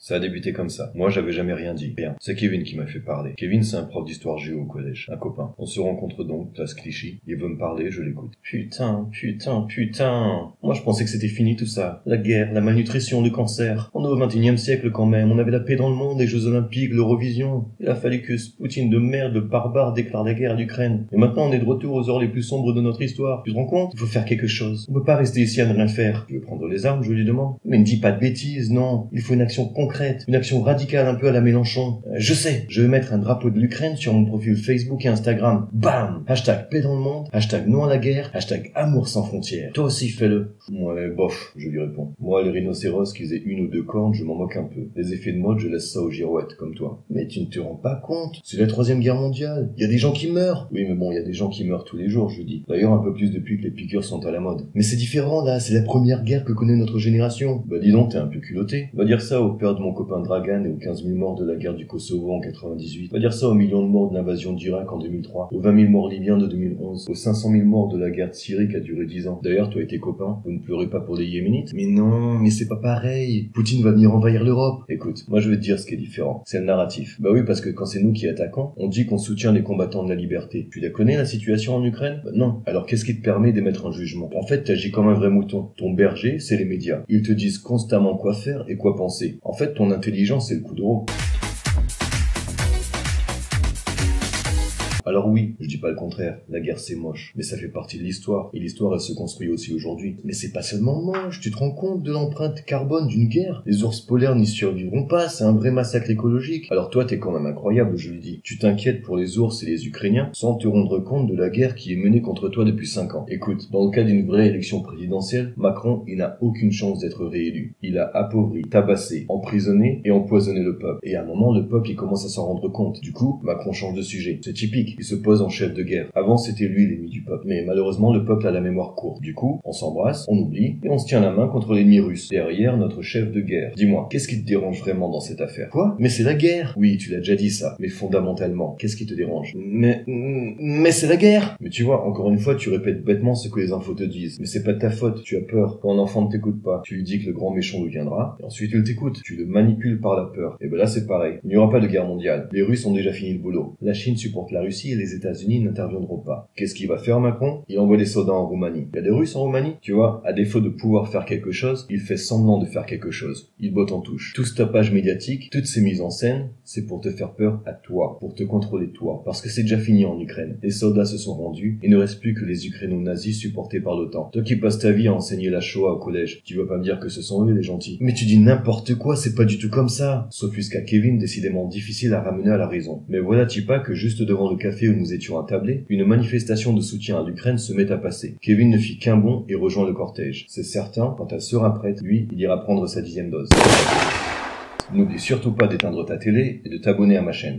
Ça a débuté comme ça. Moi, j'avais jamais rien dit. Rien. C'est Kevin qui m'a fait parler. Kevin, c'est un prof d'histoire géo au collège. Un copain. On se rencontre donc, place Clichy. Il veut me parler, je l'écoute. Putain. Moi, je pensais que c'était fini tout ça. La guerre, la malnutrition, le cancer. On est au 21e siècle quand même. On avait la paix dans le monde, les Jeux Olympiques, l'Eurovision. Il a fallu que ce Poutine de merde, de barbare, déclare la guerre à l'Ukraine. Et maintenant, on est de retour aux heures les plus sombres de notre histoire. Tu te rends compte? Il faut faire quelque chose. On peut pas rester ici à ne rien faire. Tu veux prendre les armes, je lui demande. Mais ne dis pas de bêtises, non. Il faut une action concrète. Une action radicale un peu à la Mélenchon. Je sais. Je vais mettre un drapeau de l'Ukraine sur mon profil Facebook et Instagram. Bam! Hashtag paix dans le monde. Hashtag non à la guerre. Hashtag amour sans frontières. Toi aussi, fais-le. Ouais, bof, je lui réponds. Moi, les rhinocéros qu'ils aient une ou deux cornes, je m'en moque un peu. Les effets de mode, je laisse ça aux girouettes, comme toi. Mais tu ne te rends pas compte. C'est la 3e guerre mondiale. Il y a des gens qui meurent. Oui, mais bon, il y a des gens qui meurent tous les jours, je dis. D'ailleurs, un peu plus depuis que les piqûres sont à la mode. Mais c'est différent, là. C'est la première guerre que connaît notre génération. Bah, dis donc, t'es un peu culotté. Va dire ça au père de mon copain Dragan et aux 15 000 morts de la guerre du Kosovo en 98. Va dire ça aux millions de morts de l'invasion d'Irak en 2003. Aux 20 000 morts libyens de 2011. Aux 500 000 morts de la guerre de Syrie qui a duré 10 ans. D'ailleurs, toi et tes copains, vous ne pleurez pas pour les Yéménites? Mais non, mais c'est pas pareil. Poutine va venir envahir l'Europe. Écoute, moi je vais te dire ce qui est différent. C'est le narratif. Bah oui, parce que quand c'est nous qui attaquons, on dit qu'on soutient les combattants de la liberté. Tu la connais, la situation en Ukraine? Bah non. Alors qu'est-ce qui te permet d'émettre un jugement? En fait, t'agis comme un vrai mouton. Ton berger, c'est les médias. Ils te disent constamment quoi faire et quoi penser. En fait, ton intelligence, c'est le coup d'euro. Alors oui, je dis pas le contraire, la guerre c'est moche, mais ça fait partie de l'histoire, et l'histoire elle se construit aussi aujourd'hui. Mais c'est pas seulement moche, tu te rends compte de l'empreinte carbone d'une guerre? Les ours polaires n'y survivront pas, c'est un vrai massacre écologique. Alors toi t'es quand même incroyable, je le dis. Tu t'inquiètes pour les ours et les Ukrainiens, sans te rendre compte de la guerre qui est menée contre toi depuis 5 ans. Écoute, dans le cas d'une vraie élection présidentielle, Macron, il n'a aucune chance d'être réélu. Il a appauvri, tabassé, emprisonné et empoisonné le peuple. Et à un moment, le peuple il commence à s'en rendre compte. Du coup, Macron change de sujet. C'est typique. Il se pose en chef de guerre. Avant, c'était lui l'ennemi du peuple. Mais malheureusement, le peuple a la mémoire courte. Du coup, on s'embrasse, on oublie, et on se tient la main contre l'ennemi russe. Derrière notre chef de guerre. Dis-moi, qu'est-ce qui te dérange vraiment dans cette affaire? Quoi? Mais c'est la guerre! Oui, tu l'as déjà dit ça. Mais fondamentalement, qu'est-ce qui te dérange? Mais c'est la guerre! Mais tu vois, encore une fois, tu répètes bêtement ce que les infos te disent. Mais c'est pas de ta faute, tu as peur. Quand un enfant ne t'écoute pas, tu lui dis que le grand méchant lui viendra, et ensuite il t'écoute. Tu le manipules par la peur. Et ben là, c'est pareil. Il n'y aura pas de guerre mondiale. Les Russes ont déjà fini le boulot. La Chine supporte la Russie et les États-Unis n'interviendront pas. Qu'est-ce qu'il va faire Macron? Il envoie des soldats en Roumanie. Il y a des Russes en Roumanie? Tu vois, à défaut de pouvoir faire quelque chose, il fait semblant de faire quelque chose. Il botte en touche. Tout ce tapage médiatique, toutes ces mises en scène, c'est pour te faire peur à toi, pour te contrôler toi. Parce que c'est déjà fini en Ukraine. Les soldats se sont rendus, il ne reste plus que les Ukraino-nazis supportés par l'OTAN. Toi qui passes ta vie à enseigner la Shoah au collège, tu vas pas me dire que ce sont eux les gentils. Mais tu dis n'importe quoi, c'est pas du tout comme ça. S'offusqua Kevin, décidément difficile à ramener à la raison. Mais voilà-t-il pas que juste devant le café où nous étions attablés, une manifestation de soutien à l'Ukraine se met à passer. Kevin ne fit qu'un bond et rejoint le cortège. C'est certain, quand elle sera prête, lui, il ira prendre sa 10e dose. N'oublie surtout pas d'éteindre ta télé et de t'abonner à ma chaîne.